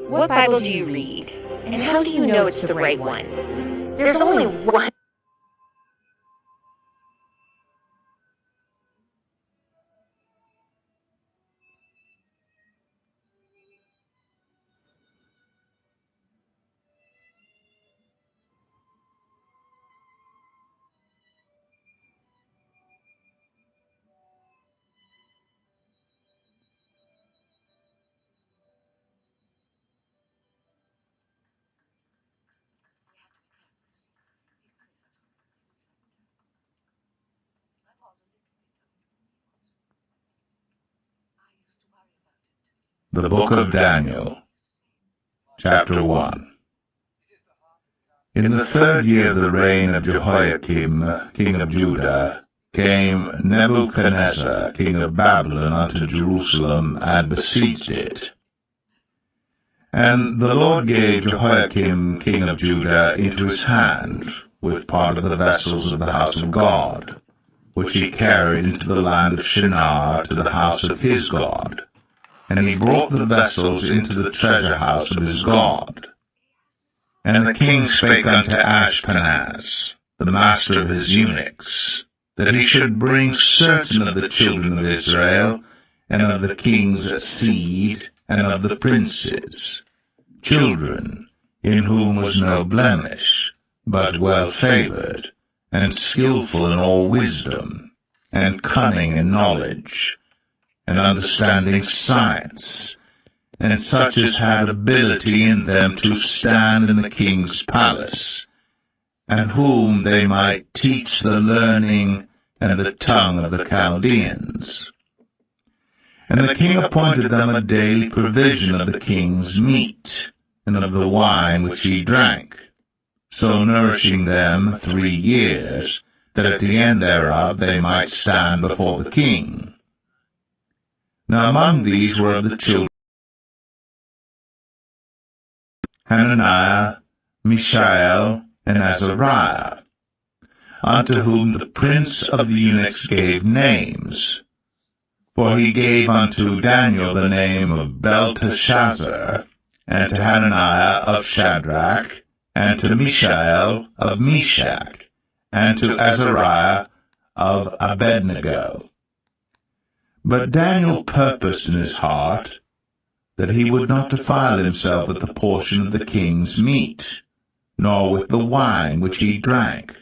What Bible do you read? And how do you know it's the right one? There's only one. The Book of Daniel, Chapter 1. In the 3rd year of the reign of Jehoiakim, king of Judah, came Nebuchadnezzar, king of Babylon, unto Jerusalem, and besieged it. And the Lord gave Jehoiakim, king of Judah, into his hand, with part of the vessels of the house of God, which he carried into the land of Shinar to the house of his God. And he brought the vessels into the treasure house of his God. And the king spake unto Ashpenaz, the master of his eunuchs, that he should bring certain of the children of Israel, and of the king's seed, and of the princes, children in whom was no blemish, but well favored, and skillful in all wisdom, and cunning in knowledge, and understanding science, and such as had ability in them to stand in the king's palace, and whom they might teach the learning and the tongue of the Chaldeans. And the king appointed them a daily provision of the king's meat, and of the wine which he drank, so nourishing them 3 years, that at the end thereof they might stand before the king. Now among these were of the children Hananiah, Mishael, and Azariah, unto whom the prince of the eunuchs gave names. For he gave unto Daniel the name of Belteshazzar, and to Hananiah of Shadrach, and to Mishael of Meshach, and to Azariah of Abednego. But Daniel purposed in his heart that he would not defile himself with the portion of the king's meat, nor with the wine which he drank.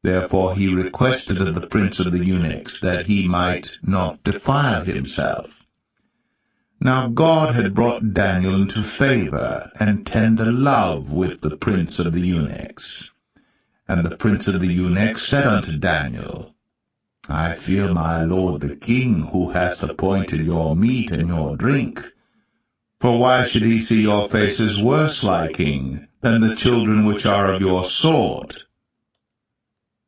Therefore he requested of the prince of the eunuchs that he might not defile himself. Now God had brought Daniel into favor and tender love with the prince of the eunuchs. And the prince of the eunuchs said unto Daniel, I fear my lord the king, who hath appointed your meat and your drink. For why should he see your faces worse liking than the children which are of your sort?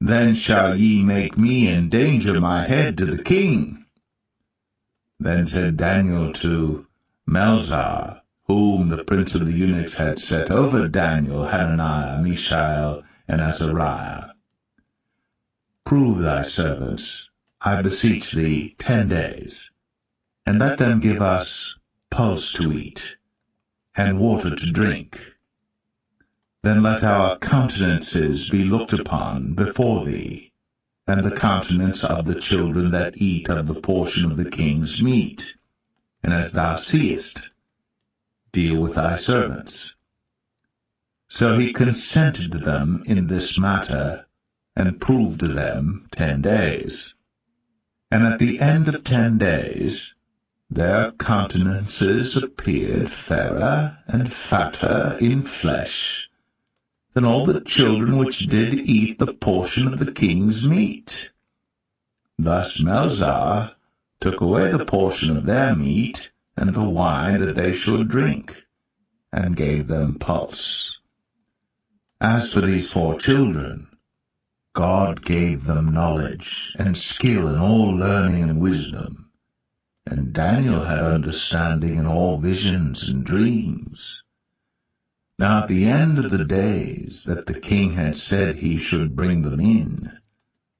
Then shall ye make me endanger my head to the king. Then said Daniel to Melzar, whom the prince of the eunuchs had set over Daniel, Hananiah, Mishael, and Azariah, Prove thy servants, I beseech thee, 10 days, and let them give us pulse to eat, and water to drink. Then let our countenances be looked upon before thee, and the countenance of the children that eat of the portion of the king's meat, and as thou seest, deal with thy servants. So he consented to them in this matter, and proved to them 10 days. And at the end of 10 days, their countenances appeared fairer and fatter in flesh than all the children which did eat the portion of the king's meat. Thus Melzar took away the portion of their meat and the wine that they should drink, and gave them pulse. As for these 4 children, God gave them knowledge and skill in all learning and wisdom, and Daniel had understanding in all visions and dreams. Now at the end of the days that the king had said he should bring them in,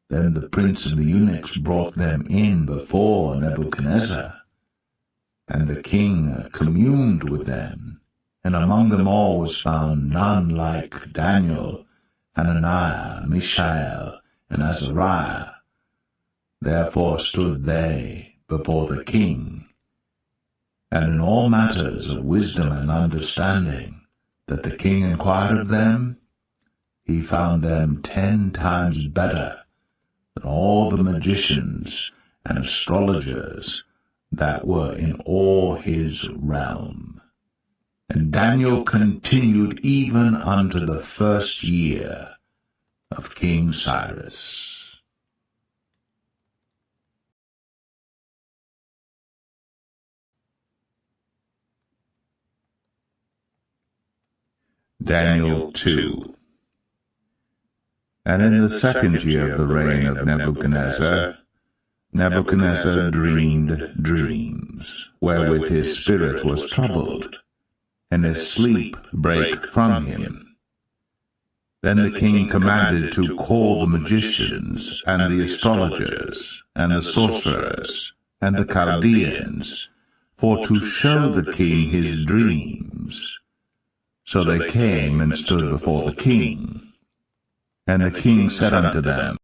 then the prince of the eunuchs brought them in before Nebuchadnezzar, and the king communed with them, and among them all was found none like Daniel, Hananiah, Mishael, and Azariah. Therefore stood they before the king. And in all matters of wisdom and understanding that the king inquired of them, he found them 10 times better than all the magicians and astrologers that were in all his realm. And Daniel continued even unto the 1st year of King Cyrus. Daniel 2. And in the 2nd year of the reign of Nebuchadnezzar, Nebuchadnezzar dreamed dreams, wherewith his spirit was troubled, and his sleep brake from him. Then the king commanded to call the magicians, and the astrologers, and the sorcerers, and the Chaldeans, for to show the king his dreams. So they came and stood before the king. And the king said unto them,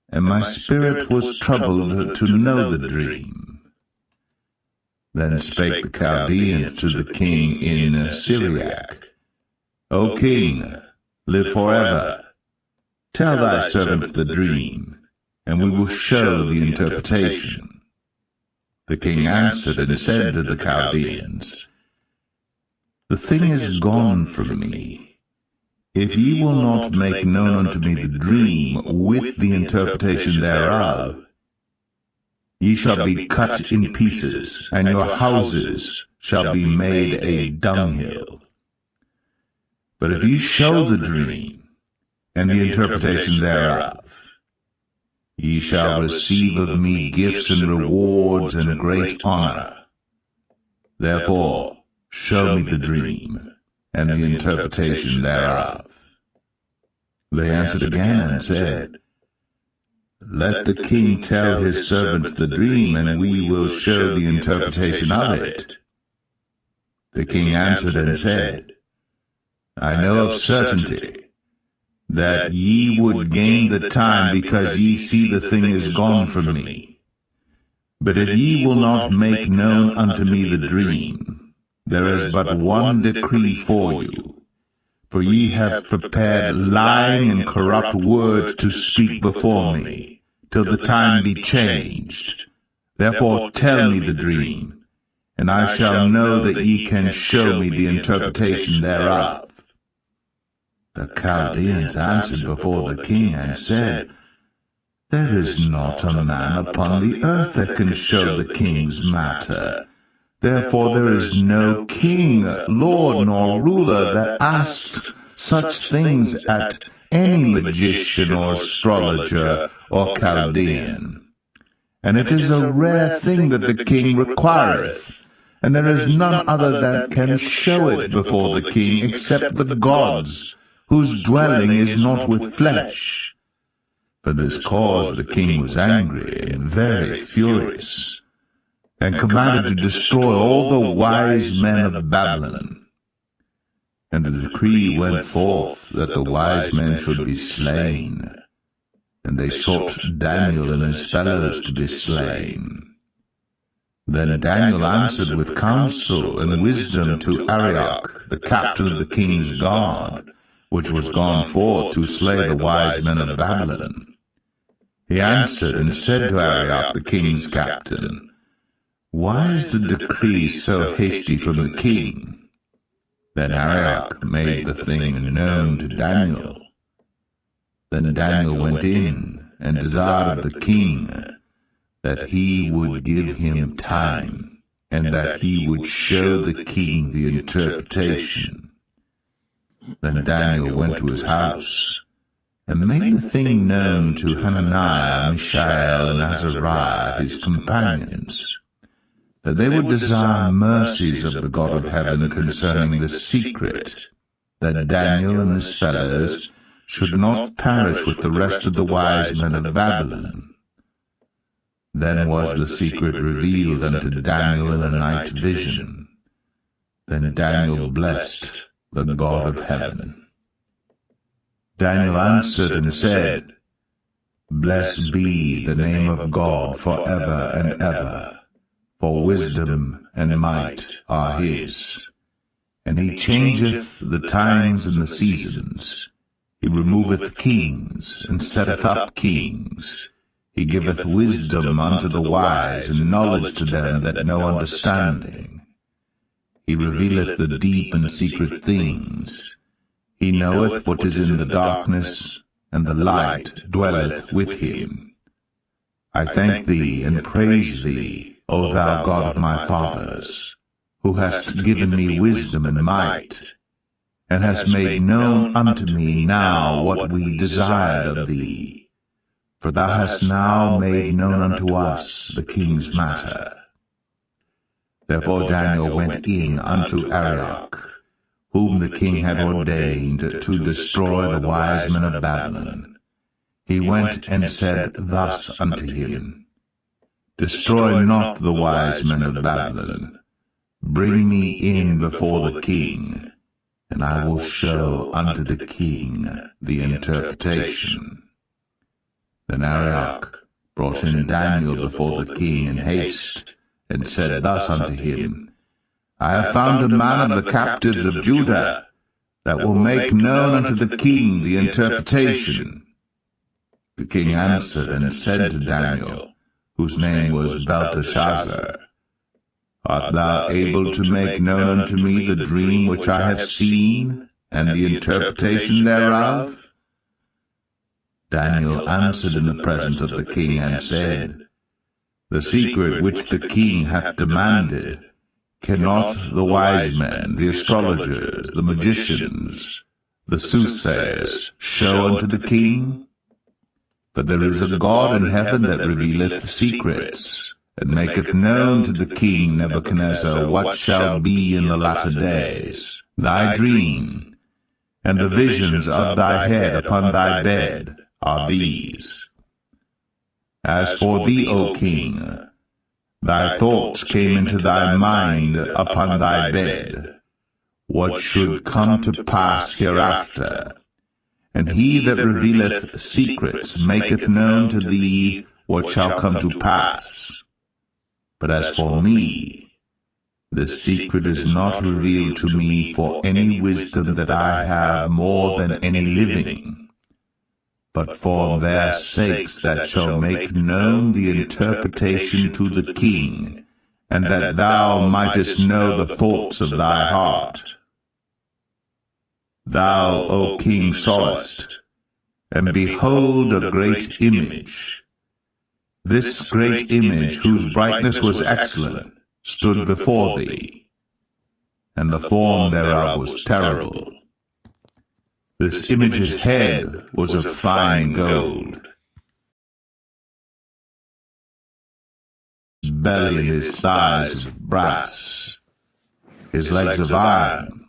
And my spirit was troubled to know the dream. Then spake the Chaldeans to the king in Syriac, O king, live forever. Tell thy servants the dream, and we will show the interpretation. The king answered and said to the Chaldeans, The thing is gone from me. If ye will not make known unto me the dream with the interpretation thereof, ye shall be cut in pieces, and your houses shall be made a dunghill. But if ye show the dream, and the interpretation thereof, ye shall receive of me gifts and rewards and great honor. Therefore show me the dream, and the interpretation thereof. They answered again and said, Let the king tell his servants the dream, and we will show the interpretation of it. The king answered and said, I know of certainty that ye would gain the time, because ye see the thing is gone from me. But if ye will not make known unto me the dream, there is but one decree for you. For ye have prepared lying and corrupt words to speak before me, till the time be changed. Therefore tell me the dream, and I shall know that ye can show me the interpretation thereof. The Chaldeans answered before the king and said, There is not a man upon the earth that can show the king's matter. Therefore there is no king, lord, nor ruler that asks such things at any magician or astrologer or Chaldean. And it is a rare thing that the king requireth, and there is none other that can show it before the king except the gods, whose dwelling is not with flesh. For this cause the king was angry and very furious, and commanded to destroy all the wise men of Babylon. And the decree went forth that the wise men should be slain, and they sought Daniel and his fellows to be slain. Then Daniel answered with counsel and wisdom to Arioch, the captain of the king's guard, which was gone forth to slay the wise men of Babylon. He answered and said to Arioch, the king's captain, Why is the decree so hasty from the king? Then Arioch made the thing known to Daniel. Then Daniel went in and desired of the king that he would give him time, and that he would show the king the interpretation. Then Daniel went to his house, and made the thing known to Hananiah, Mishael, and Azariah, his companions, that they would desire mercies of the God of heaven concerning the secret, that Daniel and his fellows should not perish with the rest of the wise men of Babylon. Then was the secret revealed unto Daniel in a night vision. Then Daniel blessed the God of heaven. Daniel answered and said, Blessed be the name of God for ever and ever, for wisdom and might are his. And he changeth the times and the seasons. He removeth kings, and setteth up kings. He giveth wisdom unto the wise, and knowledge to them that know understanding. He revealeth the deep and secret things. He knoweth what is in the darkness, and the light dwelleth with him. I thank thee and praise thee, O thou God of my fathers, who hast given me wisdom and might, and hast made known unto me now what we desired of thee. For thou hast now made known unto us the king's matter. Therefore Daniel went in unto Arioch, whom the king had ordained to destroy the wise men of Babylon. He went and said thus unto him, Destroy not the wise men of Babylon. Bring me in before the king, and I will show unto the king the interpretation. Then Arioch brought in Daniel before the king in haste, and said thus unto him, I have found a man of the captives of Judah, that will make known unto the king the interpretation. The king answered and said to Daniel, whose name was Belteshazzar, Art thou able to make known unto me the dream which I have seen, and the interpretation thereof? Daniel answered in the presence of the king, and said, The secret which the king hath demanded, cannot the wise men, the astrologers, the magicians, the soothsayers, show unto the king? But there is a God in heaven that revealeth secrets, and maketh known to the king Nebuchadnezzar what shall be in the latter days. Thy dream, and the visions of thy head upon thy bed, are these. As for thee, O king, thy thoughts came into thy mind upon thy bed, what should come to pass hereafter. And he that revealeth secrets maketh known to thee what shall come to pass. But as for me, the secret is not revealed to me for any wisdom that I have more than any living, but for their sakes that shall make known the interpretation to the king, and that thou mightest know the thoughts of thy heart. Thou, O king, sawest, and behold a great image. This great image, whose brightness was excellent, stood before thee, and the form thereof was terrible. This image's head was of fine gold, his belly and his thighs of brass, his legs of iron,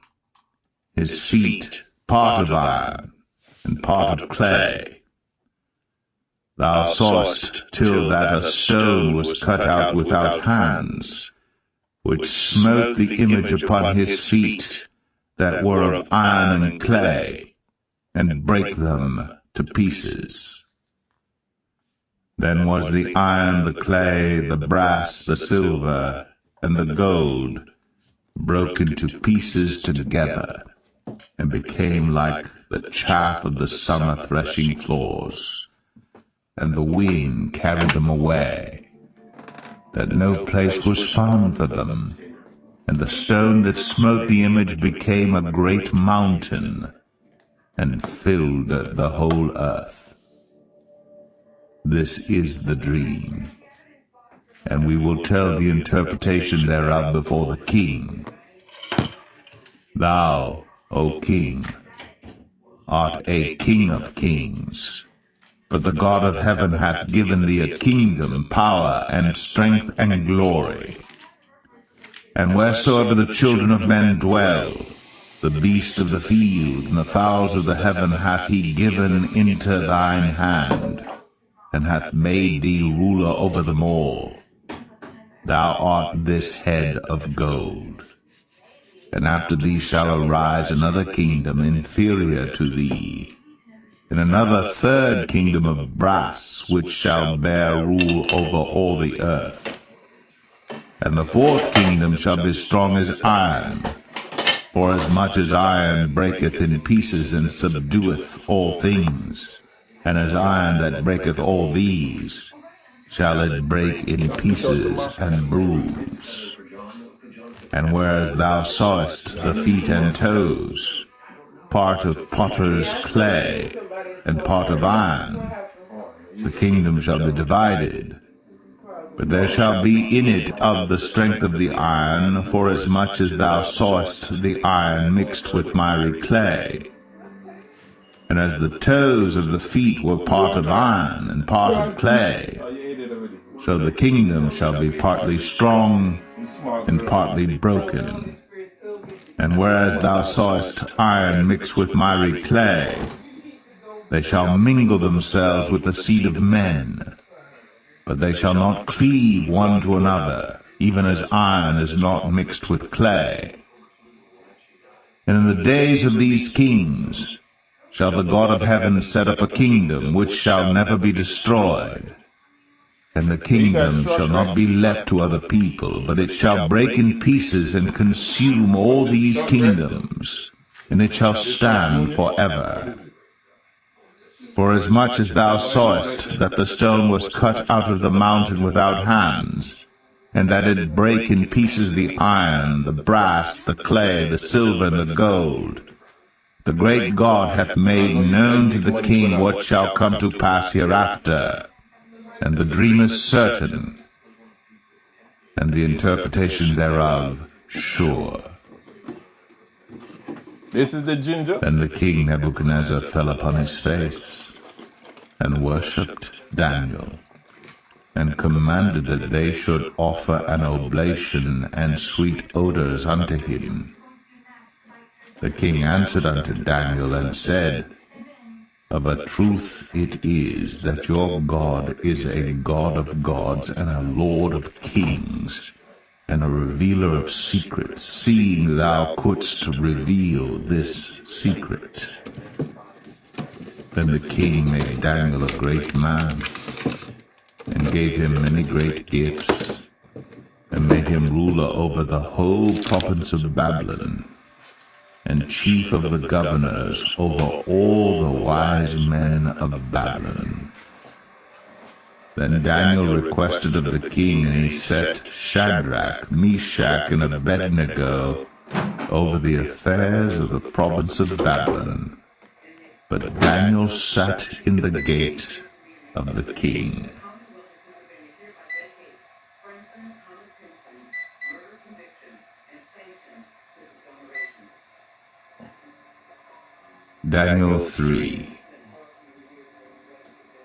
his feet part of iron, and part of clay. Thou sawest till that a stone was cut out without hands, which smote the image upon his feet, that were of iron and clay, and brake them to pieces. Then was the iron, the clay, the brass, the silver, and the gold broken to pieces together, and became like the chaff of the summer threshing floors, and the wind carried them away, that no place was found for them. And the stone that smote the image became a great mountain, and filled the whole earth. This is the dream, and we will tell the interpretation thereof before the king. Thou, O king, art a king of kings, but the God of heaven hath given thee a kingdom, power, and strength, and glory. And wheresoever the children of men dwell, the beast of the field and the fowls of the heaven hath he given into thine hand. and hath made thee ruler over them all. Thou art this head of gold. And after thee shall arise another kingdom inferior to thee, and another third kingdom of brass, which shall bear rule over all the earth. And the fourth kingdom shall be strong as iron, for as much as iron breaketh in pieces and subdueth all things, and as iron that breaketh all these, shall it break in pieces and bruise. And whereas thou sawest the feet and toes, part of potter's clay, and part of iron, the kingdom shall be divided. But there shall be in it of the strength of the iron, forasmuch as thou sawest the iron mixed with miry clay. And as the toes of the feet were part of iron and part of clay, so the kingdom shall be partly strong and partly broken. And whereas thou sawest iron mixed with miry clay, they shall mingle themselves with the seed of men, but they shall not cleave one to another, even as iron is not mixed with clay. And in the days of these kings shall the God of heaven set up a kingdom which shall never be destroyed. And the kingdom shall not be left to other people, but it shall break in pieces and consume all these kingdoms, and it shall stand forever. Forasmuch as thou sawest that the stone was cut out of the mountain without hands, and that it brake in pieces the iron, the brass, the clay, the silver, and the gold, the great God hath made known to the king what shall come to pass hereafter, and the dream is certain, and the interpretation thereof sure. This is the ginger. Then the king Nebuchadnezzar fell upon his face, and worshipped Daniel, and commanded that they should offer an oblation and sweet odors unto him. The king answered unto Daniel and said, Of a truth it is that your God is a God of gods and a Lord of kings, and a revealer of secrets, seeing thou couldst reveal this secret. Then the king made Daniel a great man, and gave him many great gifts, and made him ruler over the whole province of Babylon, and chief of the governors over all the wise men of Babylon. Then Daniel requested of the king, and he set Shadrach, Meshach, and Abednego over the affairs of the province of Babylon. But Daniel sat in the gate of the king. Daniel 3.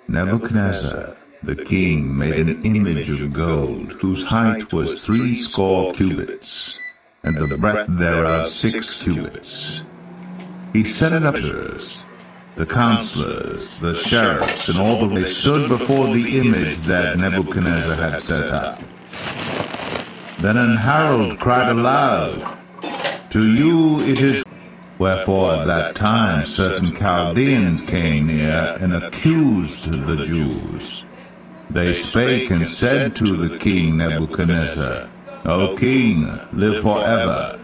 Nebuchadnezzar the king made an image of gold, whose height was 60 cubits, and the breadth thereof 6 cubits. He set it up to the counselors, the sheriffs, and all the they stood before the image that Nebuchadnezzar had set up. Then an herald cried aloud, To you it is. Wherefore at that time certain Chaldeans came near and accused the Jews. They spake and said to the king Nebuchadnezzar, O king, live forever.